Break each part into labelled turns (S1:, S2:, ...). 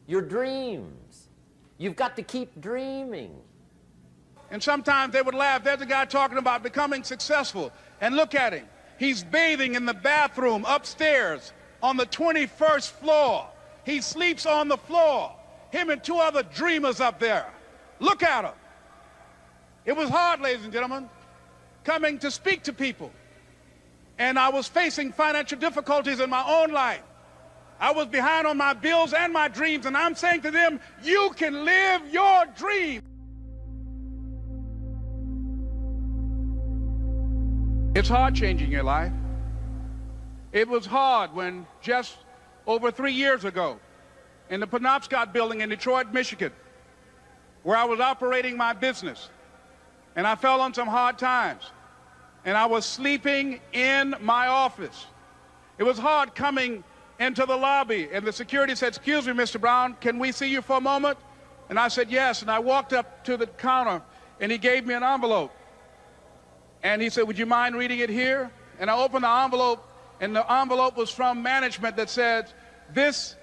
S1: Your dreams. You've got to keep dreaming.
S2: And sometimes they would laugh. There's a guy talking about becoming successful. And look at him. He's bathing in the bathroom upstairs on the 21st floor. He sleeps on the floor. Him and two other dreamers up there. Look at him. It was hard, ladies and gentlemen, coming to speak to people. And I was facing financial difficulties in my own life. I was behind on my bills and my dreams, and I'm saying to them, you can live your dream. It's hard changing your life. It was hard when just over 3 years ago, in the Penobscot building in Detroit, Michigan, where I was operating my business, and I fell on some hard times, and I was sleeping in my office. It was hard coming into the lobby, and the security said, excuse me, Mr. Brown, can we see you for a moment? And I said, yes, and I walked up to the counter, and he gave me an envelope. And he said, would you mind reading it here? And I opened the envelope, and the envelope was from management that said, this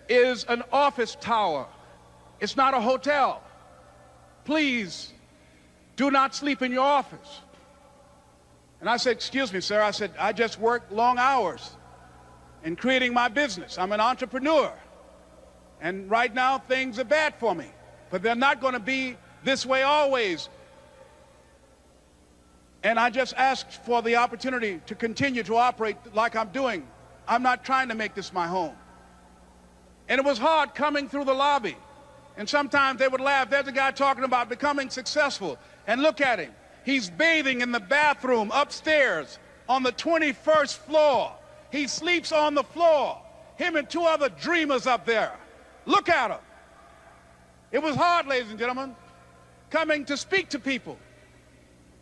S2: is an office tower. It's not a hotel. Please do not sleep in your office. And I said, excuse me, sir. I said, I just work long hours in creating my business. I'm an entrepreneur. And right now, things are bad for me. But they're not going to be this way always. And I just asked for the opportunity to continue to operate like I'm doing. I'm not trying to make this my home. And it was hard coming through the lobby. And sometimes they would laugh. There's a guy talking about becoming successful. And look at him. He's bathing in the bathroom upstairs on the 21st floor. He sleeps on the floor. Him and two other dreamers up there. Look at him. It was hard, ladies and gentlemen, coming to speak to people.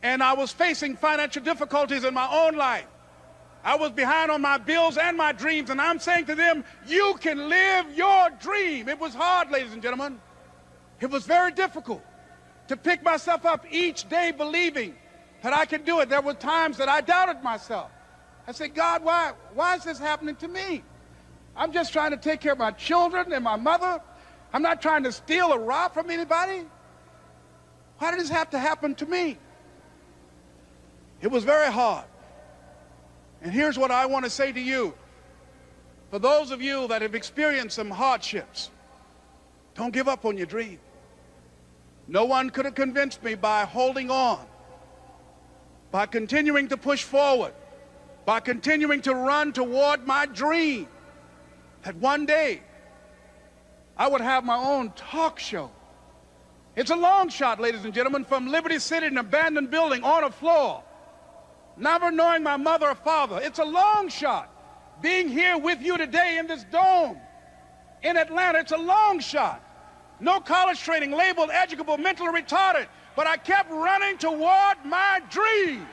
S2: And I was facing financial difficulties in my own life. I was behind on my bills and my dreams, and I'm saying to them, you can live your dream. It was hard, ladies and gentlemen. It was very difficult to pick myself up each day believing that I could do it. There were times that I doubted myself. I said, God, why is this happening to me? I'm just trying to take care of my children and my mother. I'm not trying to steal or rob from anybody. Why did this have to happen to me? It was very hard. And here's what I want to say to you. For those of you that have experienced some hardships, don't give up on your dream. No one could have convinced me by holding on, by continuing to push forward, by continuing to run toward my dream, that one day I would have my own talk show. It's a long shot, ladies and gentlemen, from Liberty City, an abandoned building on a floor, never knowing my mother or father. It's a long shot. Being here with you today in this dome in Atlanta, it's a long shot. No college training, labeled educable, mentally retarded, but I kept running toward my dream.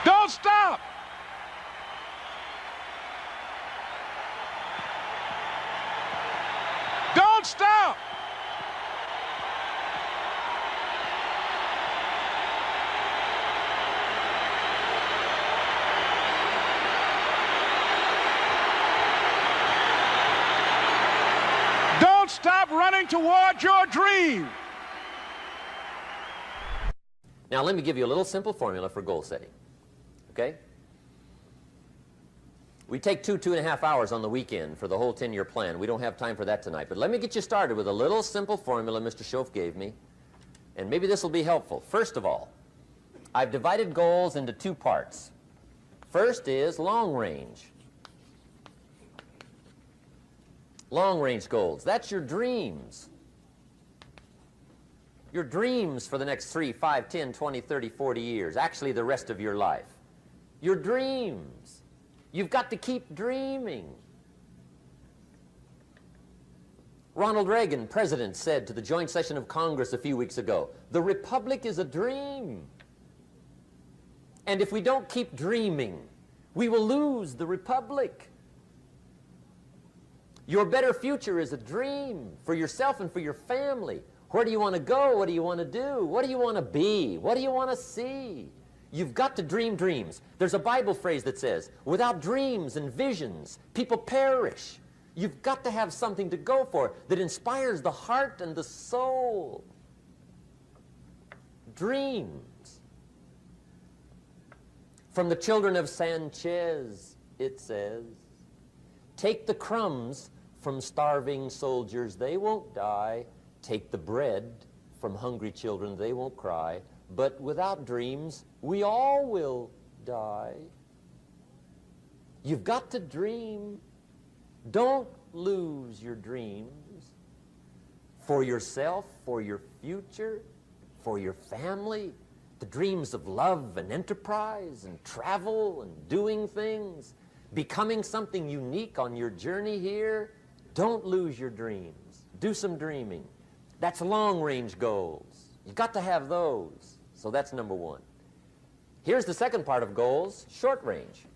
S2: Don't stop. Don't stop. Don't stop running toward your dream.
S1: Now let me give you a little simple formula for goal setting. Okay? We take 2.5 hours on the weekend for the whole 10-year plan. We don't have time for that tonight. But let me get you started with a little simple formula Mr. Schoaf gave me. And maybe this will be helpful. First of all, I've divided goals into two parts. First is long range. Long range goals. That's your dreams. Your dreams for the next 3, 5, 10, 20, 30, 40 years. Actually, the rest of your life. Your dreams. You've got to keep dreaming. Ronald Reagan, president, said to the joint session of Congress a few weeks ago, the Republic is a dream. And if we don't keep dreaming, we will lose the Republic. Your better future is a dream for yourself and for your family. Where do you want to go? What do you want to do? What do you want to be? What do you want to see? You've got to dream dreams. There's a Bible phrase that says, without dreams and visions, people perish. You've got to have something to go for that inspires the heart and the soul. Dreams. From the children of Sanchez, it says, take the crumbs from starving soldiers, they won't die. Take the bread from hungry children, they won't cry. But without dreams, we all will die. You've got to dream. Don't lose your dreams for yourself, for your future, for your family, the dreams of love and enterprise and travel and doing things, becoming something unique on your journey here. Don't lose your dreams. Do some dreaming. That's long-range goals. You've got to have those. So that's number one. Here's the second part of goals, short range.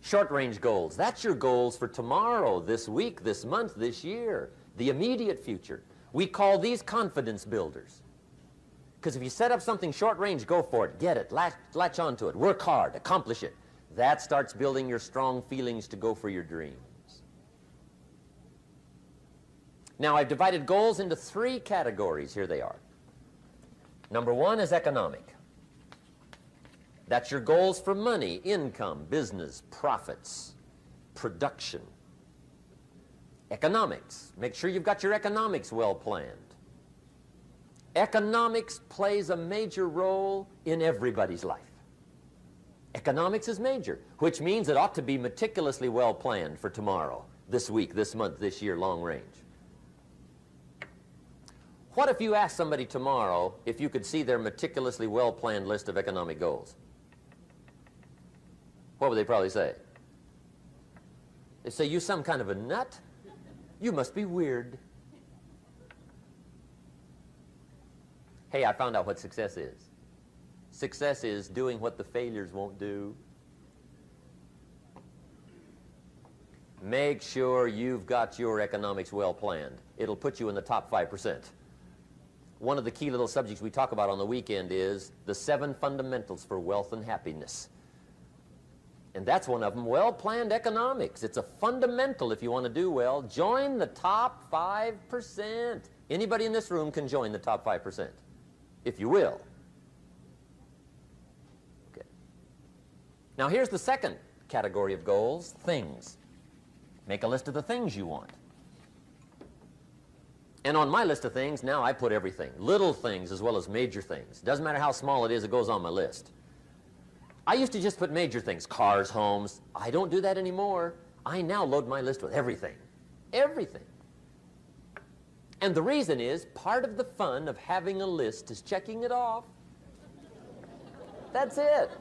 S1: Short-range goals. That's your goals for tomorrow, this week, this month, this year, the immediate future. We call these confidence builders. Because if you set up something short-range, go for it, get it, latch onto it, work hard, accomplish it. That starts building your strong feelings to go for your dreams. Now, I've divided goals into three categories. Here they are. Number one is economic. That's your goals for money, income, business, profits, production. Economics. Make sure you've got your economics well planned. Economics plays a major role in everybody's life. Economics is major, which means it ought to be meticulously well planned for tomorrow, this week, this month, this year, long range. What if you asked somebody tomorrow if you could see their meticulously well-planned list of economic goals? What would they probably say? They'd say, you some kind of a nut? You must be weird. Hey, I found out what success is. Success is doing what the failures won't do. Make sure you've got your economics well planned. It'll put you in the top 5%. One of the key little subjects we talk about on the weekend is the 7 fundamentals for wealth and happiness. And that's one of them, well-planned economics. It's a fundamental if you want to do well. Join the top 5%. Anybody in this room can join the top 5%, if you will. Okay. Now here's the second category of goals, things. Make a list of the things you want. And on my list of things, now I put everything. Little things as well as major things. Doesn't matter how small it is, it goes on my list. I used to just put major things, cars, homes. I don't do that anymore. I now load my list with everything. Everything. And the reason is, part of the fun of having a list is checking it off. That's it.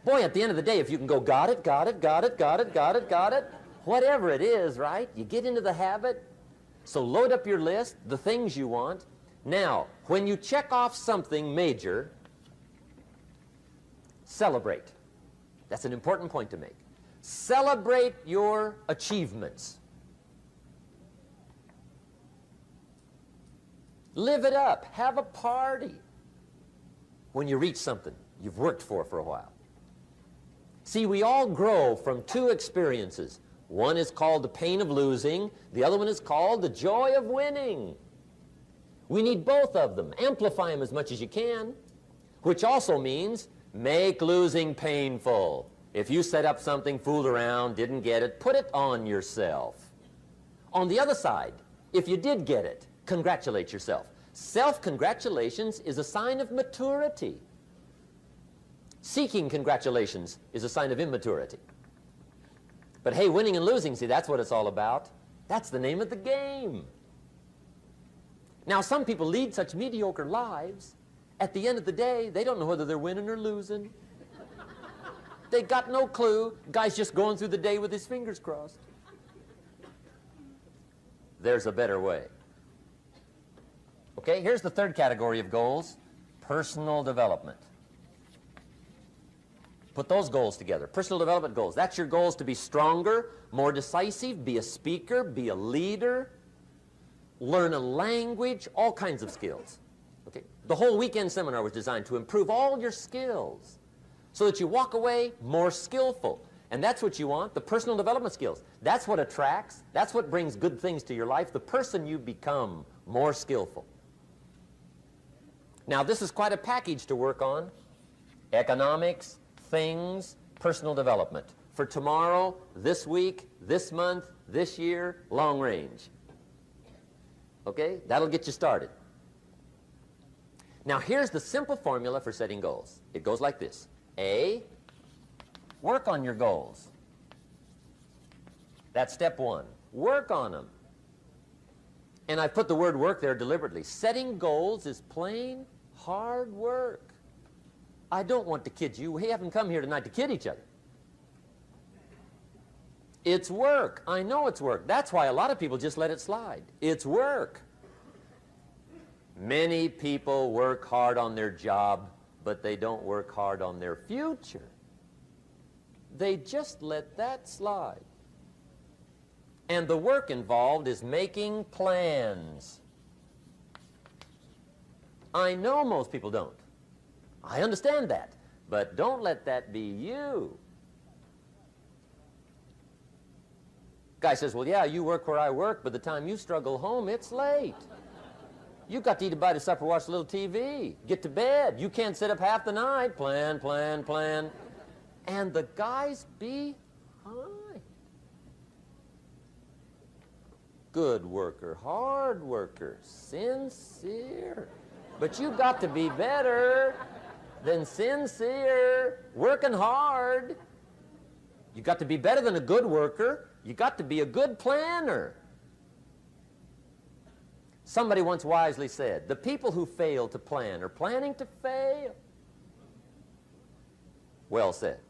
S1: Boy, at the end of the day, if you can go, got it, got it, got it, got it, got it, got it, whatever it is, right? You get into the habit. So load up your list, the things you want. Now, when you check off something major, celebrate. That's an important point to make. Celebrate your achievements. Live it up. Have a party when you reach something you've worked for a while. See, we all grow from 2 experiences. One is called the pain of losing. The other one is called the joy of winning. We need both of them. Amplify them as much as you can, which also means make losing painful. If you set up something, fooled around, didn't get it, put it on yourself. On the other side, if you did get it, congratulate yourself. Self-congratulations is a sign of maturity. Seeking congratulations is a sign of immaturity. But hey, winning and losing, see, that's what it's all about. That's the name of the game. Now, some people lead such mediocre lives, at the end of the day, they don't know whether they're winning or losing. They got no clue. Guy's just going through the day with his fingers crossed. There's a better way. Okay, here's the third category of goals, personal development. Put those goals together, personal development goals. That's your goals to be stronger, more decisive, be a speaker, be a leader, learn a language, all kinds of skills. Okay? The whole weekend seminar was designed to improve all your skills so that you walk away more skillful. And that's what you want, the personal development skills. That's what attracts, that's what brings good things to your life, the person you become more skillful. Now, this is quite a package to work on. Economics, things, personal development. For tomorrow, this week, this month, this year, long range. Okay? That'll get you started. Now, here's the simple formula for setting goals. It goes like this. A, work on your goals. That's step one. Work on them. And I put the word work there deliberately. Setting goals is plain hard work. I don't want to kid you. We haven't come here tonight to kid each other. It's work. I know it's work. That's why a lot of people just let it slide. It's work. Many people work hard on their job, but they don't work hard on their future. They just let that slide. And the work involved is making plans. I know most people don't. I understand that. But don't let that be you. Guy says, well, yeah, you work where I work, but the time you struggle home, it's late. You got to eat a bite of supper, watch a little TV, get to bed. You can't sit up half the night. Plan, plan, plan. And the guy's behind. Good worker, hard worker, sincere. But you got to be better than sincere, working hard. You got to be better than a good worker. You got to be a good planner. Somebody once wisely said, the people who fail to plan are planning to fail. Well said.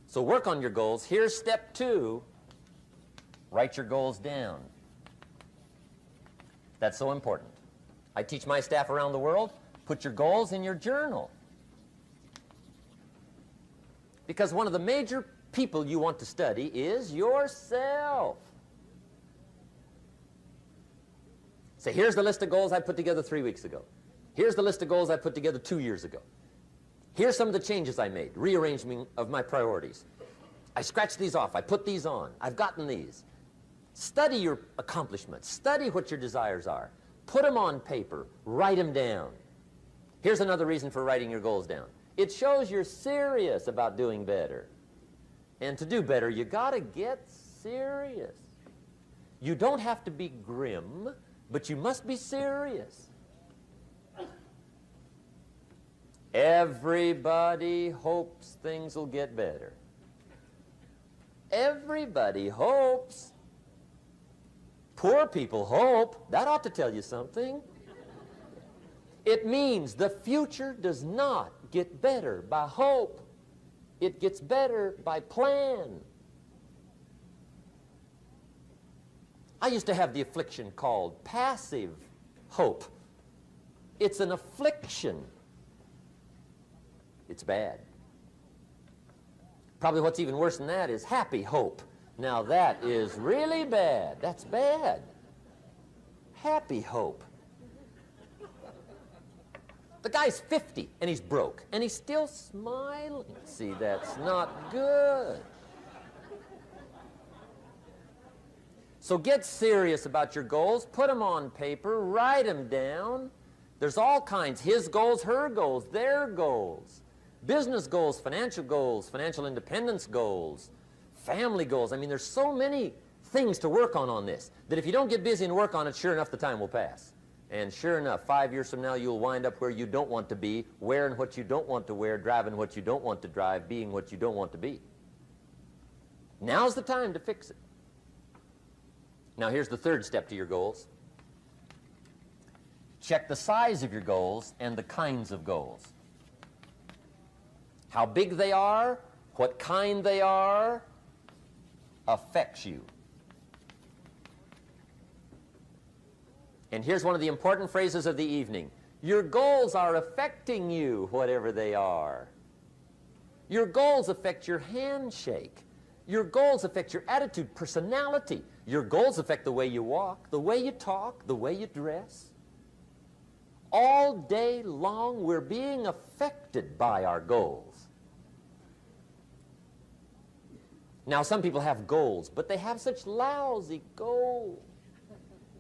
S1: So work on your goals. Here's step two. Write your goals down. That's so important. I teach my staff around the world, put your goals in your journal. Because one of the major people you want to study is yourself. Say, here's the list of goals I put together 3 weeks ago. Here's the list of goals I put together 2 years ago. Here's some of the changes I made, rearrangement of my priorities. I scratched these off, I put these on, I've gotten these. Study your accomplishments, study what your desires are. Put them on paper, write them down. Here's another reason for writing your goals down. It shows you're serious about doing better. And to do better, you gotta get serious. You don't have to be grim, but you must be serious. Everybody hopes things will get better. Everybody hopes. Poor people hope. That ought to tell you something. It means the future does not get better by hope. It gets better by plan. I used to have the affliction called passive hope. It's an affliction. It's bad. Probably what's even worse than that is happy hope. Now that is really bad. That's bad. Happy hope. The guy's 50 and he's broke and he's still smiling. See, that's not good. So get serious about your goals. Put them on paper. Write them down. There's all kinds. His goals, her goals, their goals. Business goals, financial independence goals, family goals. I mean, there's so many things to work on this that if you don't get busy and work on it, sure enough, the time will pass. And sure enough, 5 years from now, you'll wind up where you don't want to be, wearing what you don't want to wear, driving what you don't want to drive, being what you don't want to be. Now's the time to fix it. Now, here's the third step to your goals. Check the size of your goals and the kinds of goals. How big they are, what kind they are, affects you. And here's one of the important phrases of the evening. Your goals are affecting you, whatever they are. Your goals affect your handshake. Your goals affect your attitude, personality. Your goals affect the way you walk, the way you talk, the way you dress. All day long, we're being affected by our goals. Now, some people have goals, but they have such lousy goals.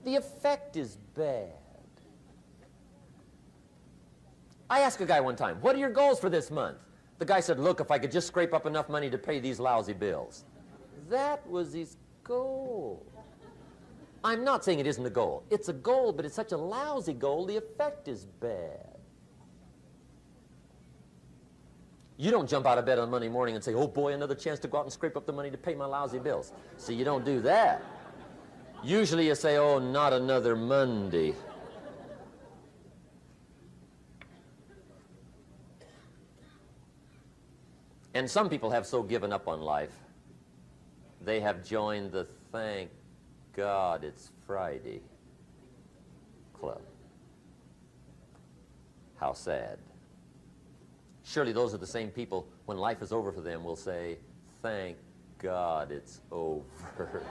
S1: The effect is bad. I asked a guy one time, what are your goals for this month? The guy said, look, if I could just scrape up enough money to pay these lousy bills. That was his goal. I'm not saying it isn't a goal. It's a goal, but it's such a lousy goal, the effect is bad. You don't jump out of bed on Monday morning and say, oh boy, another chance to go out and scrape up the money to pay my lousy bills. See, you don't do that. Usually you say, oh, not another Monday. And some people have so given up on life, they have joined the thank God it's Friday club. How sad. Surely those are the same people, when life is over for them, will say, thank God it's over.